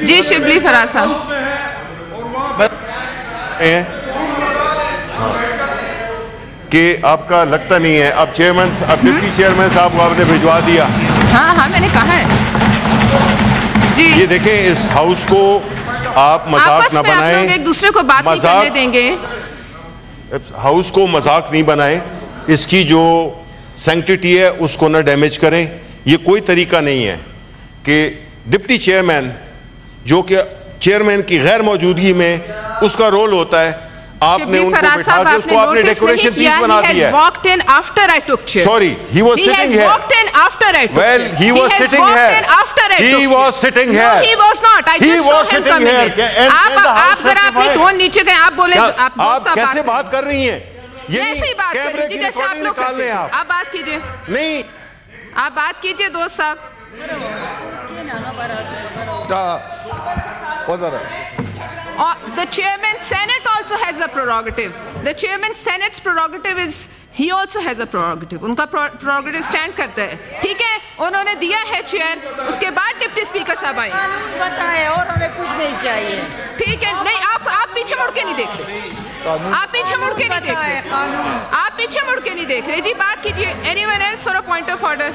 जी शिबली फराज साहब कि आपका लगता नहीं है, अब चेयरमैन, अब डिप्टी चेयरमैन साहब को आपने भिजवा दिया। हाँ हाँ मैंने कहा है जी। ये देखें, इस हाउस को आप मजाक ना बनाएं, एक दूसरे को बात नहीं करने देंगे। हाउस को मजाक नहीं बनाएं, इसकी जो सैंक्टिटी है उसको ना डैमेज करें। ये कोई तरीका नहीं है कि डिप्टी चेयरमैन, जो कि चेयरमैन की गैर मौजूदगी में उसका रोल होता है, आपने उनको बिठा के उसको आपने डेकोरेशन पीस बना दिया है। Walked in after I took chair. Sorry, he was sitting here. Walked in after I took Well, chair. he was sitting here. He was sitting here. No, he was not. I just saw him coming in. आप जरा अपनी tone नीचे करें। आप बोले, आप कैसे बात कर रही हैं? ऐसे ही बात करें जी जैसे आप लोग करते हैं। आप बात कीजिए। नहीं, आप बात कीजिए दोस्त साहब। The chairman Senate also has a prerogative. The chairman Senate's prerogative is he also has a prerogative. उनका prerogative stand करता है, ठीक है? उन्होंने दिया है चेयर, उसके बाद डिप्टी स्पीकर साहब आए। बताए और हमें कुछ नहीं चाहिए। ठीक है, नहीं आप पीछे मुड़ के नहीं देख रहे। आप पीछे मुड़ के नहीं देख रहे। आप पीछे मुड़ के नहीं देख रहे जी। बात कीजिए। Anyone else for a point of order?